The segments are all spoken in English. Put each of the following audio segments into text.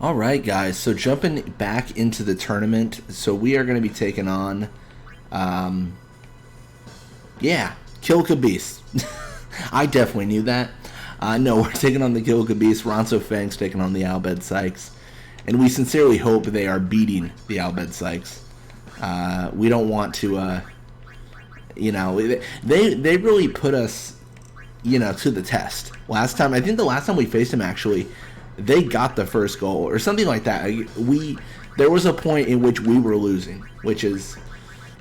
All right, guys. So jumping back into the tournament, so we are going to be taking on, um, yeah, Kilika Beasts. I definitely knew that. No, we're taking on the Kilika Beasts. Ronso Fang's taking on the Albed Sykes, and we sincerely hope they are beating the Albed Sykes. We don't want to, they really put us, to the test. I think the last time we faced them, actually, they got the first goal or something like that. There was a point in which we were losing, which is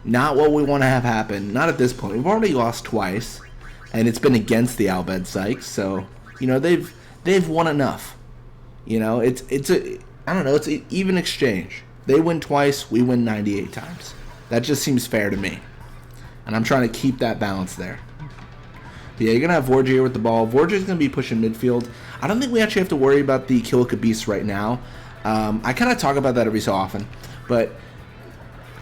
not what we want to have happen. Not at this point. We've already lost twice, and it's been against the Albed Sykes. So they've won enough. It's an even exchange. They win twice, we win 98 times. That just seems fair to me, and I'm trying to keep that balance there. But yeah, you're going to have Vorja here with the ball. Vorja's going to be pushing midfield. I don't think we actually have to worry about the Kilika Beasts right now. I kind of talk about that every so often. But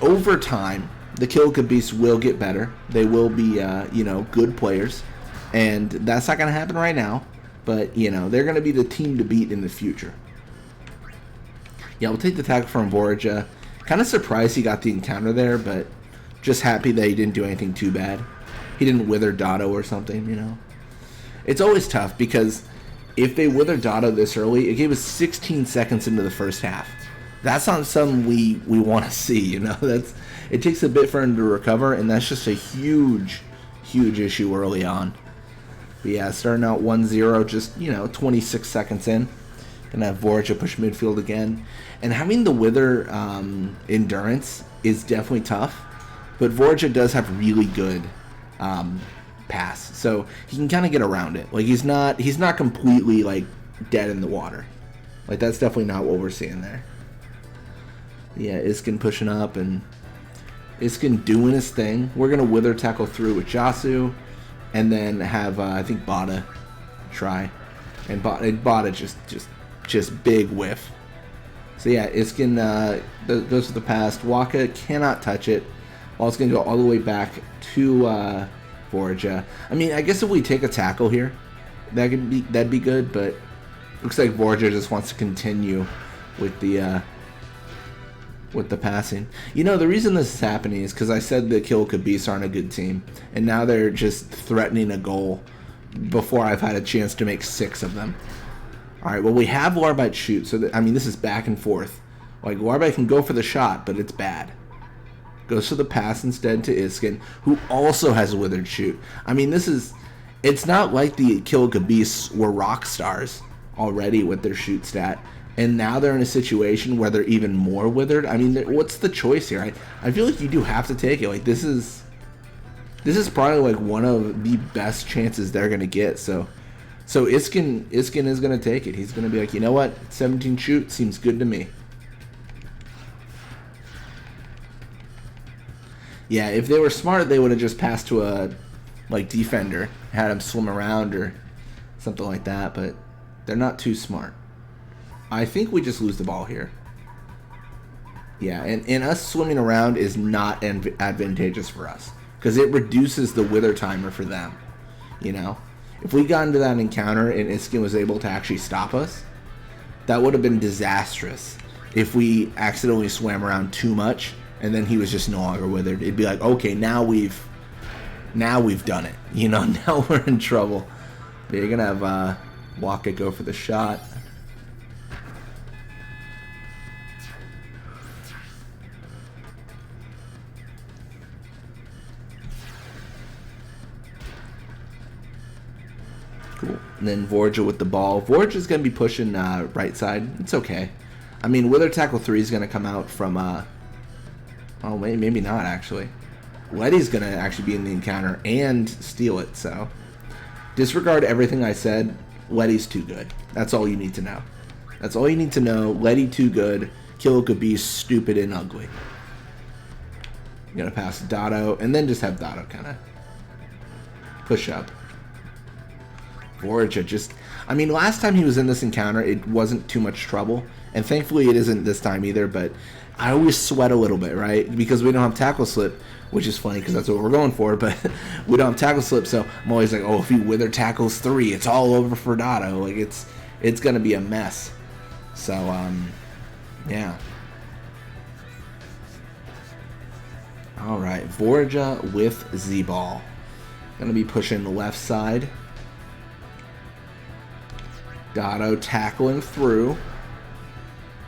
over time, the Kilika Beasts will get better. They will be, good players. And that's not going to happen right now. But, they're going to be the team to beat in the future. Yeah, we'll take the tackle from Vorja. Kind of surprised he got the encounter there, but just happy that he didn't do anything too bad. He didn't wither Dotto or something, It's always tough because if they wither Dotto this early, it gave us 16 seconds into the first half. That's not something we want to see, It takes a bit for him to recover, and that's just a huge, huge issue early on. But yeah, starting out 1-0, just, 26 seconds in. Gonna have Vorja push midfield again. And having the wither endurance is definitely tough, but Vorja does have really good pass, so he can kind of get around it. Like he's not completely like dead in the water. Like that's definitely not what we're seeing there. Yeah, Iskin pushing up and Iskin doing his thing. We're gonna wither tackle through with Jasu, and then have I think Bada try, and Bada just big whiff. So yeah, Iskin goes to the pass. Waka cannot touch it. Well, it's going to go all the way back to Vorja. I mean, I guess if we take a tackle here, that'd be good, but looks like Vorja just wants to continue with the passing. The reason this is happening is because I said the Kilika Beasts aren't a good team, and now they're just threatening a goal before I've had a chance to make 6 of them. All right, well, we have Warbite shoot, so this is back and forth. Like, Warbite can go for the shot, but it's bad. Goes for the pass instead to Iskin, who also has a withered shoot. It's not like the Kilika Beasts were rock stars already with their shoot stat, and now they're in a situation where they're even more withered. What's the choice here? I feel like you do have to take it. Like, this is probably like one of the best chances they're gonna get. So Iskin is gonna take it. He's gonna be like, you know what, 17 shoot seems good to me. Yeah, if they were smart, they would have just passed to a defender, had him swim around or something like that, but they're not too smart. I think we just lose the ball here. Yeah, and us swimming around is not advantageous for us because it reduces the wither timer for them. If we got into that encounter and Iskin was able to actually stop us, that would have been disastrous if we accidentally swam around too much and then he was just no longer withered. It'd be like, okay, now we've done it. Now we're in trouble. But you're gonna have Waka go for the shot. Cool. And then Vorja with the ball. Vorja's gonna be pushing right side. It's okay. Wither tackle 3 is gonna come out from oh, maybe not, actually. Letty's going to actually be in the encounter and steal it, so. Disregard everything I said. Letty's too good. That's all you need to know. That's all you need to know. Letty too good. Kilika Beasts stupid and ugly. You're going to pass Dotto, and then just have Dotto kind of push up. Vorja just... last time he was in this encounter, it wasn't too much trouble. And thankfully it isn't this time either, but I always sweat a little bit, right? Because we don't have tackle slip, which is funny because that's what we're going for, but we don't have tackle slip, so I'm always like, oh, if he wither tackles 3, it's all over for Dotto. Like, it's going to be a mess. So, yeah. All right, Vorja with Z-Ball. Gonna be pushing the left side. Dotto tackling through.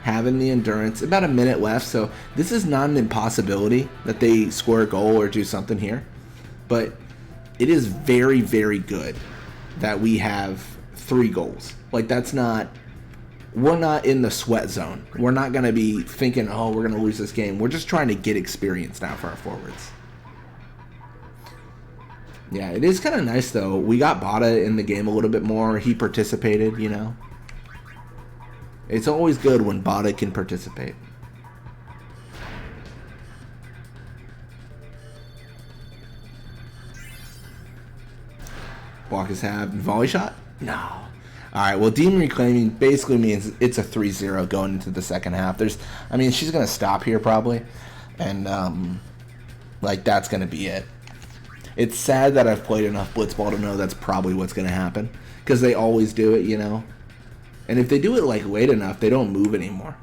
Having the endurance. About a minute left, so this is not an impossibility that they score a goal or do something here. But it is very, very good that we have 3 goals. Like, that's not... We're not in the sweat zone. We're not going to be thinking, oh, we're going to lose this game. We're just trying to get experience now for our forwards. Yeah, it is kind of nice, though. We got Bada in the game a little bit more. He participated, you know. It's always good when Bada can participate. Walk his have. Volley shot? No. Alright, well, Demon Reclaiming basically means it's a 3-0 going into the second half. I mean, she's going to stop here probably. And, like, that's going to be it. It's sad that I've played enough Blitzball to know that's probably what's going to happen. Because they always do it, you know. And if they do it, like, late enough, they don't move anymore.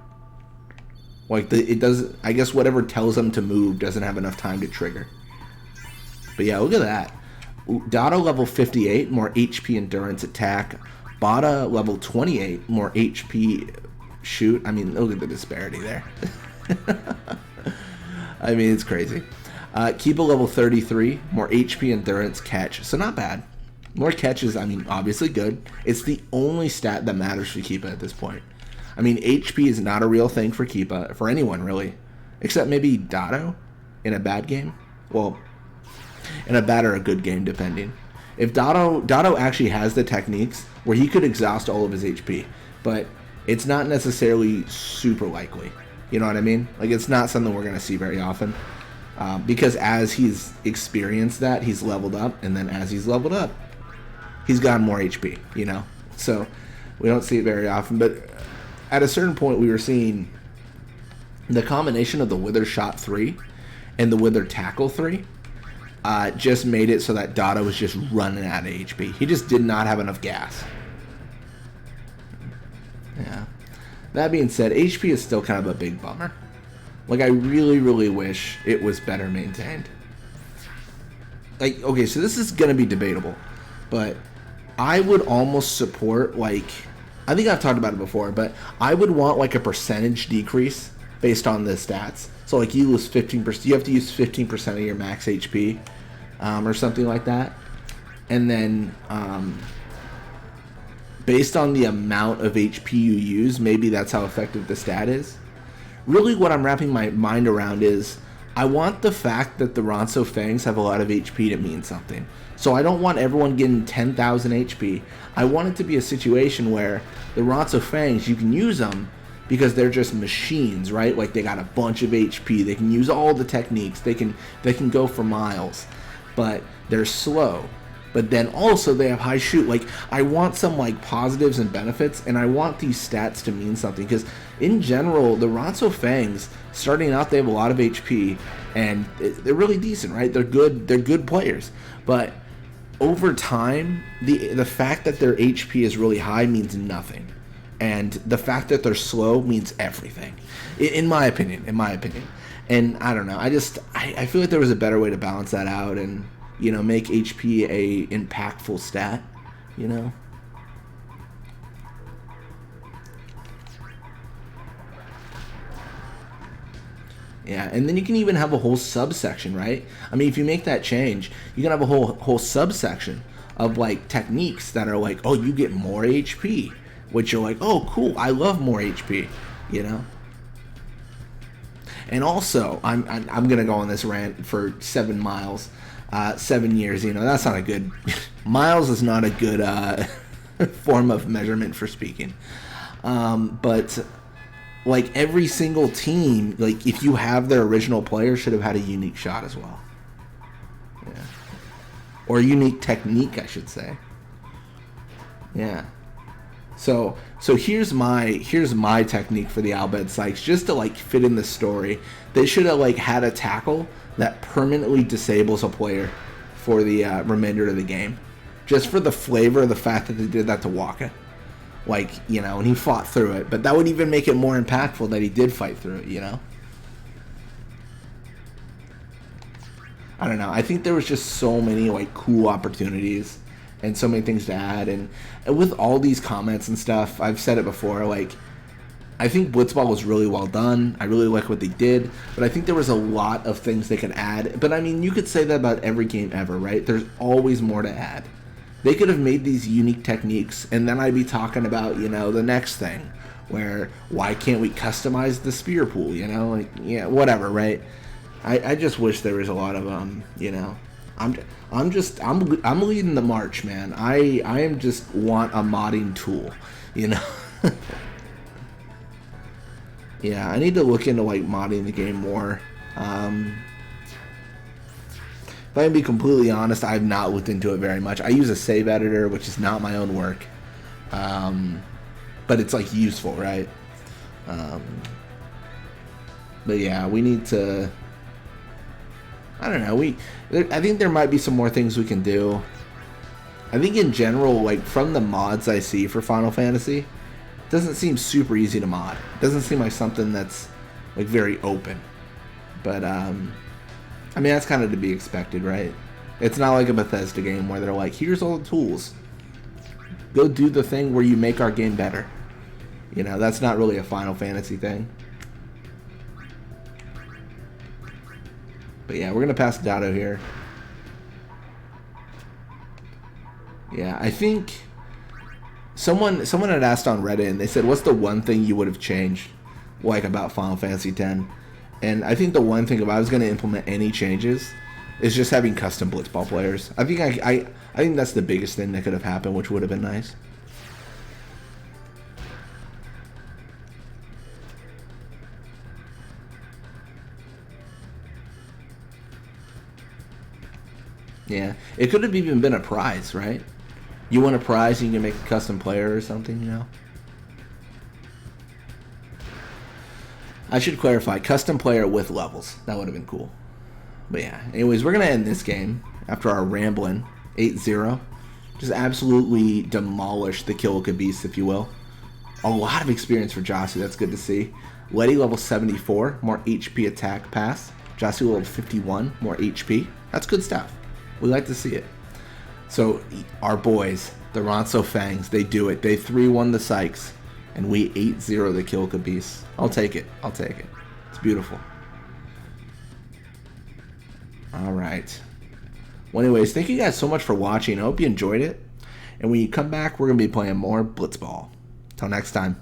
Like, it does. I guess whatever tells them to move doesn't have enough time to trigger. But, yeah, look at that. Dotto level 58, more HP endurance attack. Bada level 28, more HP shoot. I mean, look at the disparity there. I mean, it's crazy. Kiba level 33, more HP endurance catch. So not bad. More catches, I mean, obviously good. It's the only stat that matters for Kiba at this point. I mean, HP is not a real thing for Kiba, for anyone really. Except maybe Dotto in a bad game. Well, in a bad or a good game, depending. If Dotto actually has the techniques where he could exhaust all of his HP, but it's not necessarily super likely. You know what I mean? Like, it's not something we're going to see very often. Because as he's experienced that, he's leveled up, and then as he's leveled up, he's gotten more HP, you know? So, we don't see it very often, but at a certain point, we were seeing the combination of the Wither Shot 3 and the Wither Tackle 3 just made it so that Dotto was just running out of HP. He just did not have enough gas. Yeah. That being said, HP is still kind of a big bummer. Like, I really, really wish it was better maintained. Like, okay, so this is going to be debatable, but I would almost support, like, I think I've talked about it before, but I would want, like, a percentage decrease based on the stats. So, like, you lose 15%, you have to use 15% of your max HP, or something like that. And then, based on the amount of HP you use, maybe that's how effective the stat is. Really what I'm wrapping my mind around is, I want the fact that the Ronso Fangs have a lot of HP to mean something. So I don't want everyone getting 10,000 HP. I want it to be a situation where the Ronso Fangs, you can use them because they're just machines, right? Like, they got a bunch of HP. They can use all the techniques. They can go for miles. But they're slow. But then also they have high shoot. Like, I want some, like, positives and benefits, and I want these stats to mean something. Because in general, the Ronso Fangs, starting out, they have a lot of HP, and they're really decent, right? They're good players. But over time, the fact that their HP is really high means nothing. And the fact that they're slow means everything. In my opinion. And I don't know. I feel like there was a better way to balance that out and, you know, make HP a impactful stat, you know? Yeah, and then you can even have a whole subsection, right? I mean, if you make that change, you can have a whole subsection of, like, techniques that are like, oh, you get more HP, which you're like, oh, cool, I love more HP, you know? And also, I'm gonna go on this rant for 7 miles, 7 years. You know, that's not a good. Miles is not a good form of measurement for speaking. But like, every single team, like, if you have their original player, should have had a unique shot as well. Yeah, or a unique technique, I should say. Yeah. So here's my technique for the Albed Sykes, just to, like, fit in the story. They should have, like, had a tackle that permanently disables a player for the remainder of the game, just for the flavor of the fact that they did that to Waka. Like, you know, and he fought through it. But that would even make it more impactful that he did fight through it, you know? I don't know. I think there was just so many, like, cool opportunities and so many things to add. And with all these comments and stuff, I've said it before, like, I think Blitzball was really well done. I really like what they did. But I think there was a lot of things they could add. But, I mean, you could say that about every game ever, right? There's always more to add. They could have made these unique techniques, and then I'd be talking about, you know, the next thing, where why can't we customize the spear pool, you know, like, yeah, whatever, right? I just wish there was a lot of you know, I'm leading the march, man. I am just want a modding tool, you know. Yeah, I need to look into like modding the game more. If I can be completely honest, I have not looked into it very much. I use a save editor, which is not my own work, but it's like useful, right? But yeah, we need to. I don't know. I think there might be some more things we can do. I think in general, like from the mods I see for Final Fantasy, it doesn't seem super easy to mod. It doesn't seem like something that's like very open. But I mean, that's kind of to be expected, right? It's not like a Bethesda game where they're like, here's all the tools. Go do the thing where you make our game better. You know, that's not really a Final Fantasy thing. But yeah, we're going to pass Dado here. Yeah, I think someone had asked on Reddit, and they said, what's the one thing you would have changed, like, about Final Fantasy X? And I think the one thing, if I was going to implement any changes, is just having custom Blitzball players. I think I think that's the biggest thing that could have happened, which would have been nice. Yeah, it could have even been a prize, right? You win a prize and you can make a custom player or something, you know? I should clarify, custom player with levels. That would have been cool. But yeah, anyways, we're going to end this game after our rambling 8-0. Just absolutely demolish the Kilika Beasts, if you will. A lot of experience for Josu, that's good to see. Letty level 74, more HP attack pass. Josu level 51, more HP. That's good stuff. We like to see it. So, our boys, the Ronso Fangs, they do it. They 3-1 the Sykes, and we 8-0 the Kilika Beasts. I'll take it. I'll take it. It's beautiful. Alright. Well, anyways, thank you guys so much for watching. I hope you enjoyed it. And when you come back, we're going to be playing more Blitzball. Till next time.